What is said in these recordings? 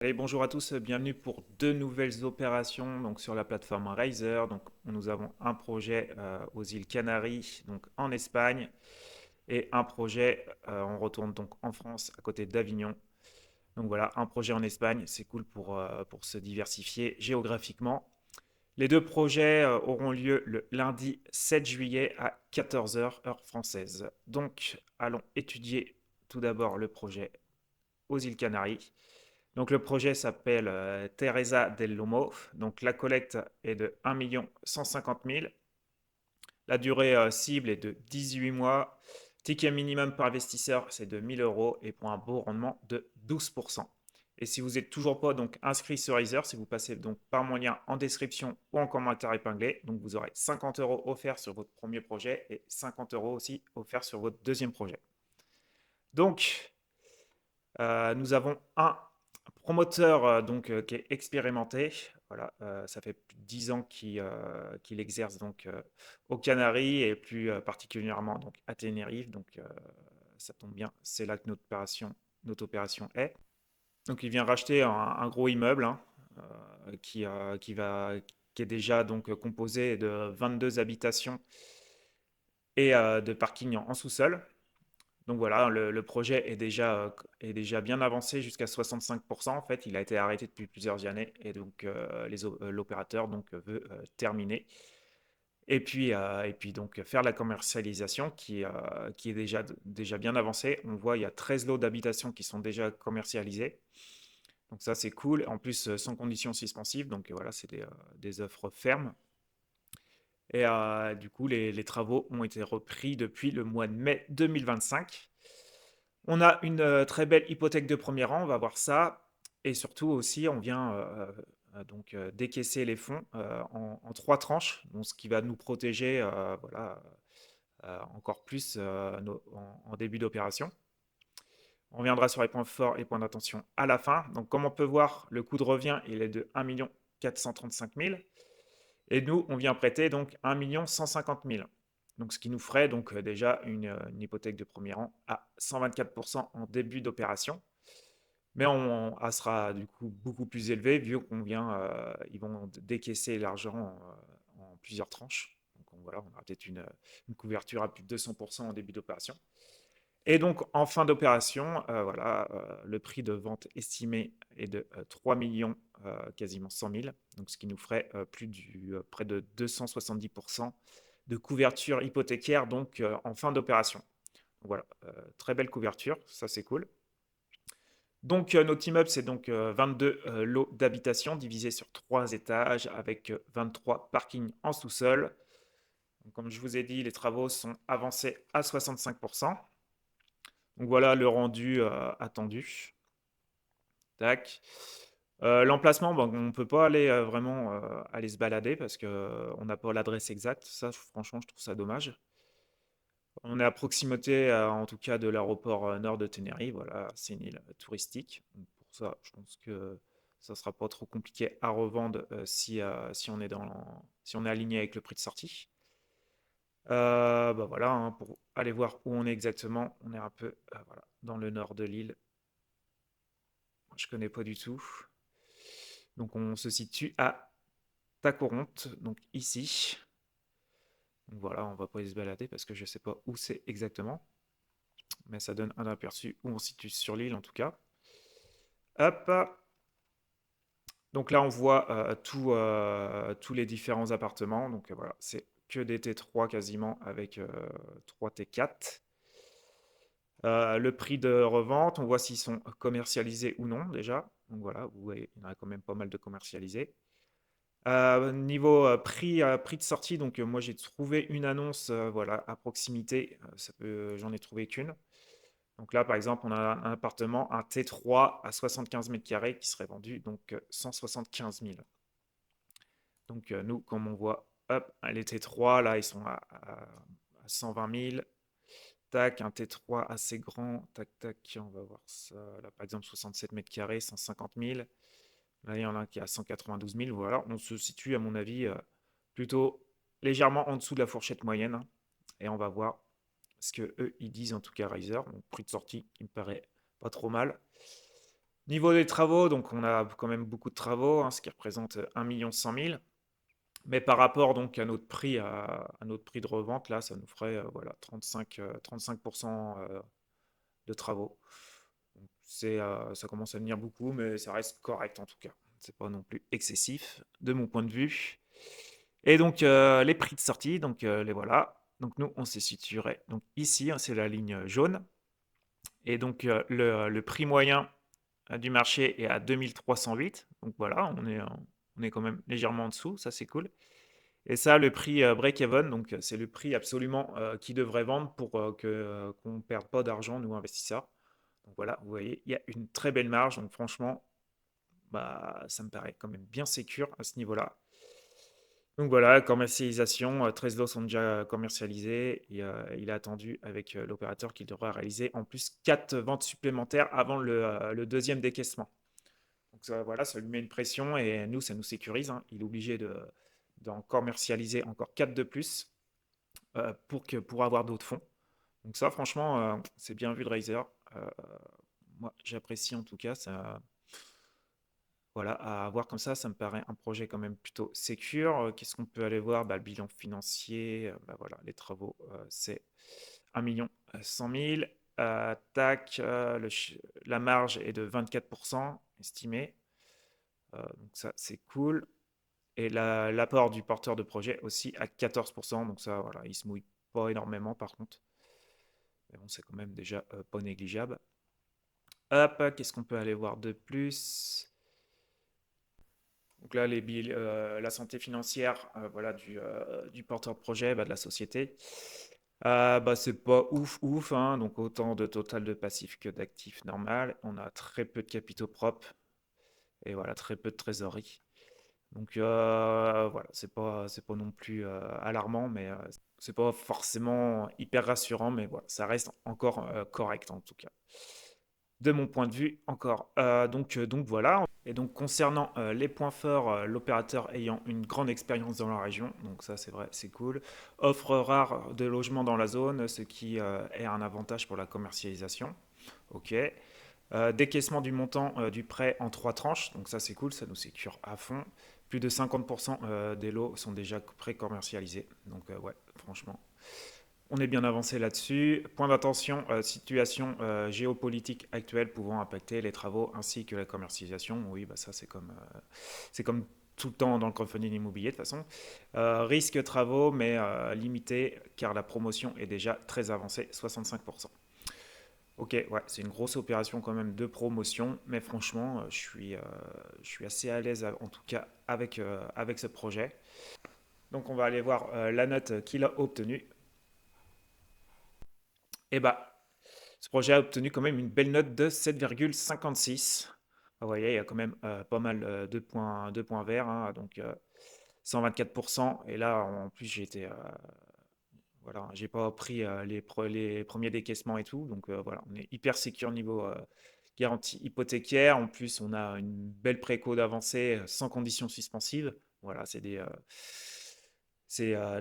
Allez, bonjour à tous, bienvenue pour deux nouvelles opérations donc sur la plateforme Razer. Donc, nous avons un projet aux îles Canaries, donc en Espagne, et un projet, on retourne donc en France, à côté d'Avignon. Donc voilà, un projet en Espagne, c'est cool pour se diversifier géographiquement. Les deux projets auront lieu le lundi 7 juillet à 14 heures heure française. Donc, allons étudier tout d'abord le projet aux îles Canaries. Donc le projet s'appelle Teresa del Lomo. Donc la collecte est de 1 150 000. La durée cible est de 18 mois. Ticket minimum par investisseur, c'est de 1 000 € et pour un beau rendement de 12%. Et si vous n'êtes toujours pas donc inscrit sur Razer, si vous passez donc par mon lien en description ou en commentaire épinglé, donc vous aurez 50 € offerts sur votre premier projet et 50 € aussi offerts sur votre deuxième projet. Donc, nous avons un promoteur qui est expérimenté. Voilà, ça fait plus de 10 ans qu'il exerce donc aux Canaries et plus particulièrement donc à Tenerife. Donc ça tombe bien, c'est là que notre opération est. Donc il vient racheter un gros immeuble hein, qui est déjà donc composé de 22 habitations et de parking en sous-sol. Donc voilà, le projet est déjà bien avancé jusqu'à 65%. En fait, il a été arrêté depuis plusieurs années et donc l'opérateur donc veut terminer et puis donc faire la commercialisation qui est déjà bien avancée. On voit il y a 13 lots d'habitations qui sont déjà commercialisés. Donc ça c'est cool. En plus sans conditions suspensives. Donc voilà, c'est des offres fermes. Et du coup, les travaux ont été repris depuis le mois de mai 2025. On a une très belle hypothèque de premier rang, on va voir ça. Et surtout aussi, on vient donc décaisser les fonds en trois tranches, donc ce qui va nous protéger voilà, encore plus en début d'opération. On reviendra sur les points forts et points d'attention à la fin. Donc comme on peut voir, le coût de revient il est de 1 435 000. Et nous, on vient prêter donc 1 150 000. Donc, ce qui nous ferait donc déjà une hypothèque de premier rang à 124% en début d'opération. Mais elle sera du coup beaucoup plus élevée vu ils vont décaisser l'argent en plusieurs tranches. Donc voilà, on aura peut-être une couverture à plus de 200% en début d'opération. Et donc en fin d'opération, voilà, le prix de vente estimé est de 3 millions, quasiment 100 000, donc ce qui nous ferait près de 270% de couverture hypothécaire donc en fin d'opération. Voilà, très belle couverture, ça c'est cool. Donc notre immeuble c'est donc 22 lots d'habitation divisés sur 3 étages avec 23 parkings en sous-sol. Comme je vous ai dit, les travaux sont avancés à 65%. Donc voilà le rendu attendu. Tac. L'emplacement, bon, on ne peut pas aller vraiment aller se balader parce qu'on n'a pas l'adresse exacte. Ça, franchement, je trouve ça dommage. On est à proximité, en tout cas, de l'aéroport nord de Tenerife. Voilà, c'est une île touristique. Donc, pour ça, je pense que ça sera pas trop compliqué à revendre si on est aligné avec le prix de sortie. Bah voilà, hein, pour aller voir où on est exactement, on est un peu voilà, dans le nord de l'île. Je connais pas du tout. Donc on se situe à Tacoronte, donc ici. Donc voilà, on va pas aller se balader parce que je sais pas où c'est exactement. Mais ça donne un aperçu où on se situe sur l'île en tout cas. Hop. Donc là on voit tous les différents appartements. Donc voilà, c'est que des T3 quasiment avec 3 T4. Le prix de revente, on voit s'ils sont commercialisés ou non déjà. Donc voilà, vous voyez, il y en a quand même pas mal de commercialisés. Niveau prix de sortie, donc moi j'ai trouvé une annonce voilà, à proximité, j'en ai trouvé qu'une. Donc là par exemple on a un appartement, un T3 à 75 mètres carrés qui serait vendu donc 175 000. Donc nous comme on voit, hop, les T3 là ils sont à 120 000. Tac, un T3 assez grand, tac tac, on va voir ça. Là par exemple 67 mètres carrés, 150 000. Là, il y en a un qui est à 192 000. Voilà, on se situe, à mon avis, plutôt légèrement en dessous de la fourchette moyenne, hein. Et on va voir ce que eux ils disent, en tout cas Razer. Donc, prix de sortie qui me paraît pas trop mal. Niveau des travaux, donc on a quand même beaucoup de travaux, hein, ce qui représente 1 100 000. Mais par rapport donc à notre prix de revente, là, ça nous ferait voilà, 35% de travaux. Donc, ça commence à venir beaucoup, mais ça reste correct en tout cas. C'est pas non plus excessif de mon point de vue. Et donc les prix de sortie, donc les voilà. Donc nous, on se situerait donc ici, hein, c'est la ligne jaune. Et donc le prix moyen du marché est à 2308. Donc voilà, on est quand même légèrement en dessous, ça c'est cool. Et ça, le prix break-even, donc c'est le prix absolument qui devrait vendre pour qu'on ne perde pas d'argent, nous investisseurs. Donc voilà, vous voyez, il y a une très belle marge. Donc franchement, bah, ça me paraît quand même bien sécure à ce niveau-là. Donc voilà, commercialisation, 13 lots sont déjà commercialisés et il a attendu avec l'opérateur qu'il devra réaliser en plus 4 ventes supplémentaires avant le deuxième décaissement. Donc voilà, ça lui met une pression et nous, ça nous sécurise, hein. Il est obligé d'en commercialiser encore 4 de plus pour avoir d'autres fonds. Donc ça, franchement, c'est bien vu de Razer. Euh, Moi, j'apprécie en tout cas. Ça, voilà, à avoir comme ça me paraît un projet quand même plutôt sécure. Qu'est-ce qu'on peut aller voir? Bah, le bilan financier, bah, voilà, les travaux, c'est 1 100 000. Tac, la marge est de 24% estimée. Donc ça, c'est cool. Et l'apport du porteur de projet aussi à 14%. Donc ça, voilà, il se mouille pas énormément par contre. Mais bon, c'est quand même déjà pas négligeable. Hop, qu'est-ce qu'on peut aller voir de plus? Donc là, la santé financière voilà, du porteur de projet, bah, de la société. Bah, c'est pas ouf, ouf, hein, donc autant de total de passifs que d'actifs normal. On a très peu de capitaux propres et voilà, très peu de trésorerie. Donc voilà, c'est pas non plus alarmant, mais c'est pas forcément hyper rassurant, mais voilà, ça reste encore correct en tout cas. De mon point de vue, encore. Donc voilà. Et donc concernant les points forts, l'opérateur ayant une grande expérience dans la région, donc ça c'est vrai, c'est cool. Offre rare de logements dans la zone, ce qui est un avantage pour la commercialisation. Ok. Décaissement du montant du prêt en 3 tranches, donc ça c'est cool, ça nous sécure à fond. Plus de 50% des lots sont déjà pré-commercialisés, donc ouais, franchement, on est bien avancé là-dessus. Point d'attention, situation géopolitique actuelle pouvant impacter les travaux ainsi que la commercialisation. Oui, bah ça c'est comme tout le temps dans le crowdfunding immobilier de toute façon. Risque travaux, mais limité car la promotion est déjà très avancée, 65%. Ok, ouais, c'est une grosse opération quand même de promotion, mais franchement, je suis assez à l'aise en tout cas avec ce projet. Donc on va aller voir la note qu'il a obtenue. Et bah, ce projet a obtenu quand même une belle note de 7,56. Vous voyez, il y a quand même pas mal de points verts, hein, donc 124%. Et là, en plus, voilà, j'ai pas pris les premiers décaissements et tout, donc voilà, on est hyper sécure niveau garantie hypothécaire. En plus, on a une belle préco d'avancée sans conditions suspensives. Voilà, c'est de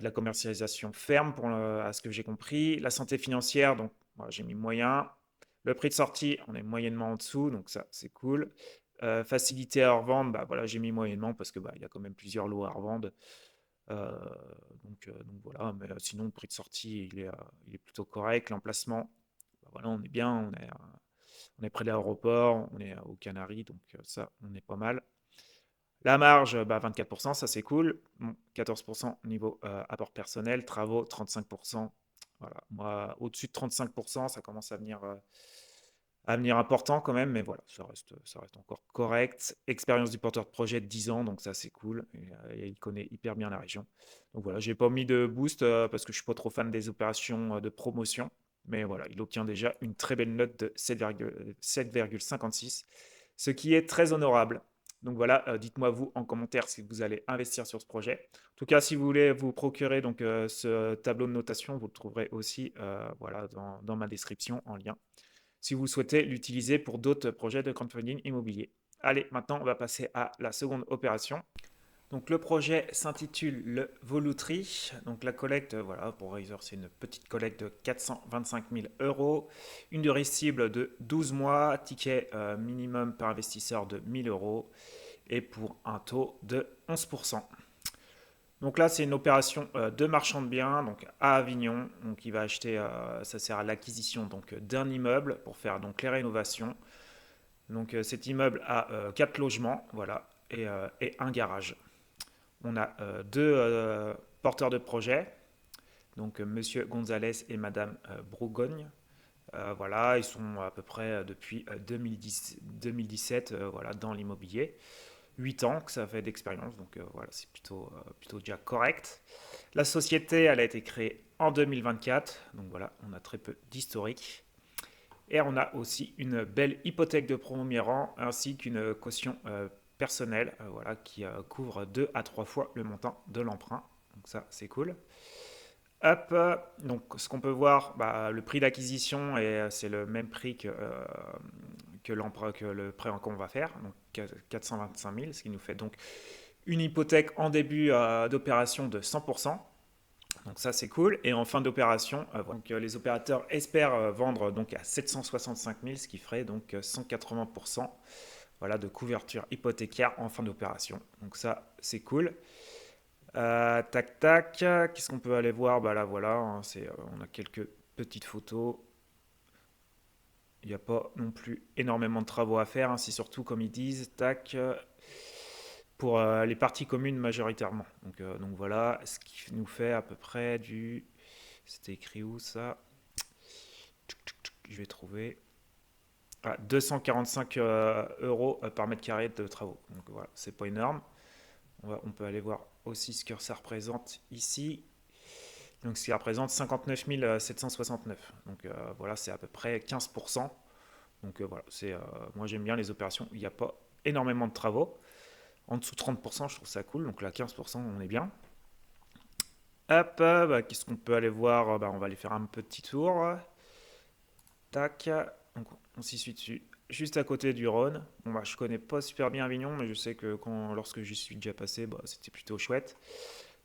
la commercialisation ferme à ce que j'ai compris. La santé financière, donc voilà, j'ai mis moyen. Le prix de sortie, on est moyennement en dessous, donc ça c'est cool. Facilité à revendre, bah, voilà, j'ai mis moyennement parce que bah, il y a quand même plusieurs lots à revendre. Euh, donc voilà, mais sinon le prix de sortie il est plutôt correct. L'emplacement, bah, voilà, on est bien, on est près de l'aéroport, on est aux Canaries, donc ça on est pas mal. La marge, bah, 24%, ça c'est cool. Bon, 14% niveau apport personnel, travaux 35%. Voilà, moi au-dessus de 35%, ça commence à venir important quand même, mais voilà, ça reste encore correct. Expérience du porteur de projet de 10 ans, donc ça c'est cool. Et il connaît hyper bien la région. Donc voilà, j'ai pas mis de boost parce que je suis pas trop fan des opérations de promotion. Mais voilà, il obtient déjà une très belle note de 7,56, ce qui est très honorable. Donc voilà, dites-moi vous en commentaire si vous allez investir sur ce projet. En tout cas, si vous voulez vous procurer donc ce tableau de notation, vous le trouverez aussi voilà, dans ma description en lien si vous souhaitez l'utiliser pour d'autres projets de crowdfunding immobilier. Allez, maintenant on va passer à la seconde opération. Donc le projet s'intitule le Voluterie. Donc la collecte, voilà, pour Razer, c'est une petite collecte de 425 000 euros. Une durée cible de 12 mois, ticket minimum par investisseur de 1000 euros et pour un taux de 11%. Donc là, c'est une opération de marchand de biens, donc à Avignon. Donc il va acheter, ça sert à l'acquisition donc d'un immeuble pour faire donc les rénovations. Donc cet immeuble a 4 logements, voilà, et un garage. On a deux porteurs de projet, donc Monsieur Gonzalez et Madame Bourgogne. Voilà, ils sont à peu près depuis 2017 voilà, dans l'immobilier. 8 ans que ça fait d'expérience, donc voilà, c'est plutôt déjà correct. La société, elle a été créée en 2024, donc voilà, on a très peu d'historique. Et on a aussi une belle hypothèque de premier rang ainsi qu'une caution personnelle voilà, qui couvre 2 à 3 fois le montant de l'emprunt. Donc ça, c'est cool. Hop, donc ce qu'on peut voir, bah, le prix d'acquisition, c'est le même prix que l'emprunt, que le prêt qu'on va faire, donc 425 000, ce qui nous fait donc une hypothèque en début d'opération de 100%. Donc ça c'est cool. Et en fin d'opération, voilà. Donc, les opérateurs espèrent vendre donc à 765 000, ce qui ferait donc 180% voilà, de couverture hypothécaire en fin d'opération. Donc ça c'est cool. Tac tac, qu'est-ce qu'on peut aller voir? Bah là voilà, hein, on a quelques petites photos. Il n'y a pas non plus énormément de travaux à faire, hein, c'est surtout comme ils disent, tac, pour les parties communes majoritairement. Donc voilà, ce qui nous fait à peu près du... C'était écrit où ça? Je vais trouver. 245 euros par mètre carré de travaux. Donc voilà, c'est pas énorme. On peut aller voir aussi ce que ça représente ici. Donc, ce qui représente 59 769. Donc, voilà, c'est à peu près 15%. Donc, voilà, moi j'aime bien les opérations où il n'y a pas énormément de travaux. En dessous de 30%, je trouve ça cool. Donc, là, 15%, on est bien. Hop, bah, qu'est-ce qu'on peut aller voir? Bah, on va aller faire un petit tour. Tac. Donc, on s'y suit dessus. Juste à côté du Rhône. Bon, bah, je connais pas super bien Avignon, mais je sais que lorsque j'y suis déjà passé, bah, c'était plutôt chouette.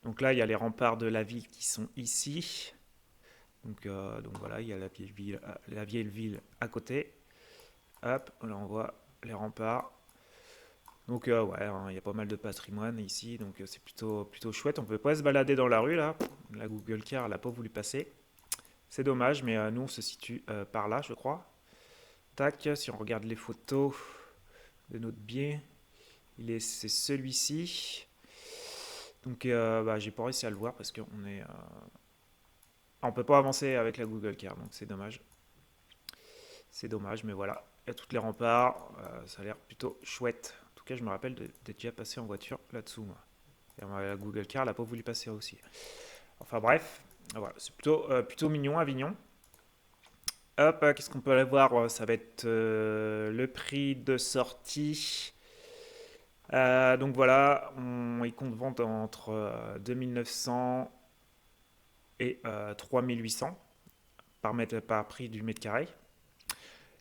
Donc là, il y a les remparts de la ville qui sont ici. Donc voilà, il y a la vieille ville à côté. Hop, là on voit les remparts. Donc ouais, hein, il y a pas mal de patrimoine ici, donc c'est plutôt chouette. On peut pas se balader dans la rue là. La Google Car, elle n'a pas voulu passer. C'est dommage, mais nous on se situe par là, je crois. Tac, si on regarde les photos de notre bien, c'est celui-ci. Donc bah, j'ai pas réussi à le voir parce on peut pas avancer avec la Google Car, donc c'est dommage. C'est dommage, mais voilà. Il y a toutes les remparts, ça a l'air plutôt chouette. En tout cas, je me rappelle d'être déjà passé en voiture là-dessous, moi. Et la Google Car, elle n'a pas voulu passer aussi. Enfin bref, voilà, c'est plutôt mignon, Avignon. Hop, qu'est-ce qu'on peut aller voir? Ça va être le prix de sortie. Donc voilà, il compte vendre entre 2900 et 3800 par prix du mètre carré.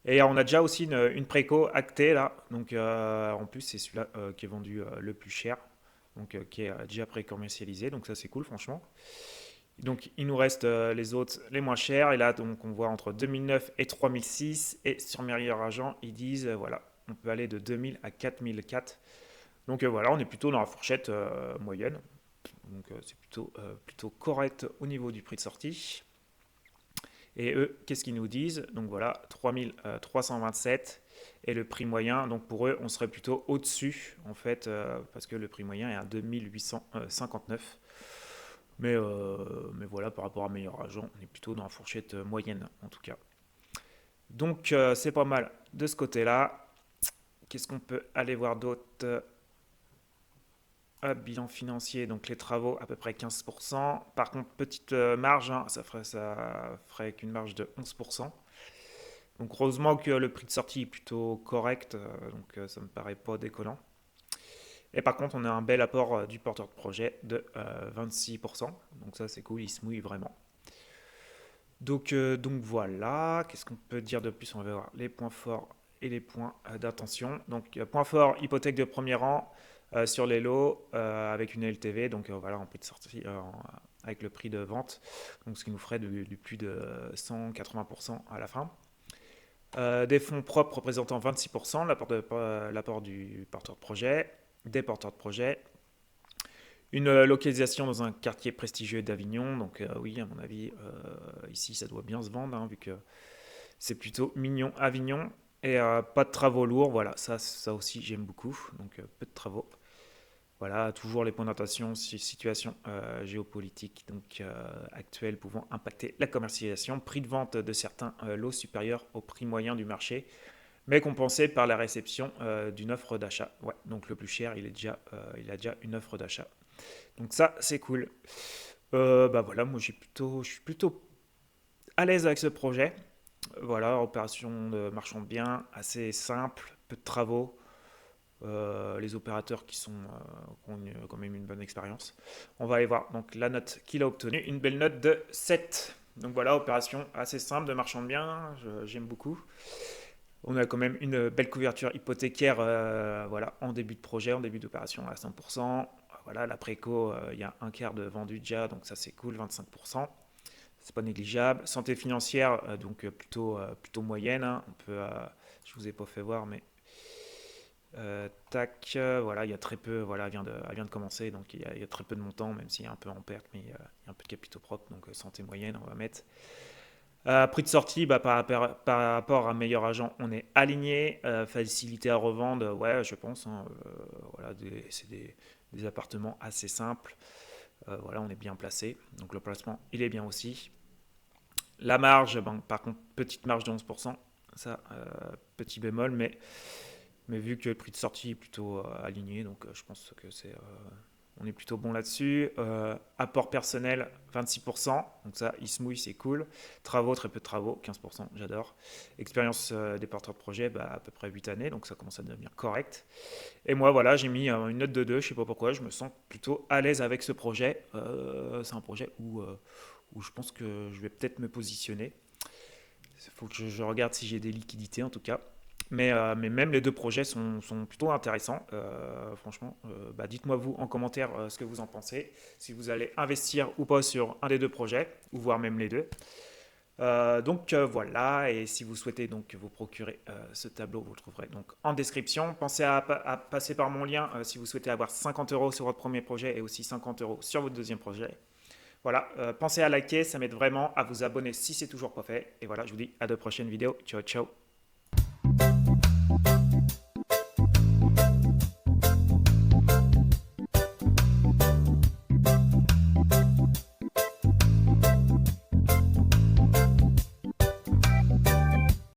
Et on a déjà aussi une préco actée là. Donc en plus c'est celui-là qui est vendu le plus cher. Donc qui est déjà pré-commercialisé. Donc ça c'est cool franchement. Donc il nous reste les autres les moins chers. Et là donc on voit entre 2009 et 3006. Et sur Meilleur Agent ils disent voilà on peut aller de 2000 à 4004. Donc voilà on est plutôt dans la fourchette moyenne. Donc c'est plutôt correct au niveau du prix de sortie. Et eux, qu'est-ce qu'ils nous disent? Donc voilà, 3327 et le prix moyen. Donc pour eux, on serait plutôt au-dessus, en fait, parce que le prix moyen est à 2859. Mais voilà, par rapport à Meilleur Agent, on est plutôt dans la fourchette moyenne, en tout cas. Donc c'est pas mal de ce côté-là. Qu'est-ce qu'on peut aller voir d'autre? Bilan financier, donc les travaux à peu près 15%. Par contre, petite marge, hein, ça ferait qu'une marge de 11%. Donc heureusement que le prix de sortie est plutôt correct, donc ça me paraît pas déconnant. Et par contre, on a un bel apport du porteur de projet de 26%. Donc ça c'est cool, il se mouille vraiment. Donc voilà, qu'est-ce qu'on peut dire de plus? On va voir les points forts et les points d'attention. Donc point fort, hypothèque de premier rang. sur les lots avec une LTV, donc voilà, en prix de sortie, avec le prix de vente, donc ce qui nous ferait du plus de 180% à la fin. Des fonds propres représentant 26%, l'apport du porteur de projet, des porteurs de projet. Une localisation dans un quartier prestigieux d'Avignon, donc oui, à mon avis, ici ça doit bien se vendre, hein, vu que c'est plutôt mignon Avignon. Et pas de travaux lourds, voilà, ça aussi j'aime beaucoup, donc peu de travaux. Voilà, toujours les points d'attention, situation géopolitique donc, actuelle pouvant impacter la commercialisation, prix de vente de certains lots supérieurs au prix moyen du marché, mais compensé par la réception d'une offre d'achat. Ouais, donc le plus cher, il a déjà une offre d'achat. Donc ça, c'est cool. Bah voilà, moi je suis plutôt à l'aise avec ce projet. Voilà, opération de marchand de biens, assez simple, peu de travaux. Les opérateurs qui ont quand même une bonne expérience. On va aller voir donc la note qu'il a obtenue, une belle note de 7. Donc voilà, opération assez simple de marchand de biens, j'aime beaucoup. On a quand même une belle couverture hypothécaire voilà, en début de projet, en début d'opération à 100%. Voilà, la préco, il y a un quart de vendu déjà, donc ça c'est cool, 25%. C'est pas négligeable. Santé financière, donc plutôt moyenne, hein. Je vous ai pas fait voir, mais tac, voilà, il y a très peu, voilà, elle vient de commencer, donc il y a très peu de montants, même s'il y a un peu en perte, mais il y a un peu de capitaux propres, donc santé moyenne, on va mettre. Prix de sortie, bah, par rapport à un meilleur agent, on est aligné. Facilité à revendre, ouais, je pense, hein, voilà, c'est des appartements assez simples. Voilà, on est bien placé. Donc le placement, il est bien aussi. La marge, bon, par contre, petite marge de 11%. Ça, petit bémol, mais vu que le prix de sortie est plutôt aligné, donc je pense que on est plutôt bon là-dessus. Apport personnel, 26%. Donc ça, il se mouille, c'est cool. Travaux, très peu de travaux, 15%, j'adore. Expérience des porteurs de projet, bah, à peu près 8 années, donc ça commence à devenir correct. Et moi, voilà, j'ai mis une note de 2, je sais pas pourquoi, je me sens plutôt à l'aise avec ce projet. C'est un projet où je pense que je vais peut-être me positionner. Il faut que je regarde si j'ai des liquidités en tout cas. Mais même les deux projets sont plutôt intéressants. Franchement, bah, dites-moi vous en commentaire ce que vous en pensez. Si vous allez investir ou pas sur un des deux projets, ou voire même les deux. Donc voilà, et si vous souhaitez donc vous procurer ce tableau, vous le trouverez donc en description. Pensez à passer par mon lien si vous souhaitez avoir 50 euros sur votre premier projet et aussi 50 euros sur votre deuxième projet. Voilà, pensez à liker, ça m'aide vraiment à vous abonner si c'est toujours pas fait. Et voilà, je vous dis à de prochaines vidéos. Ciao, ciao.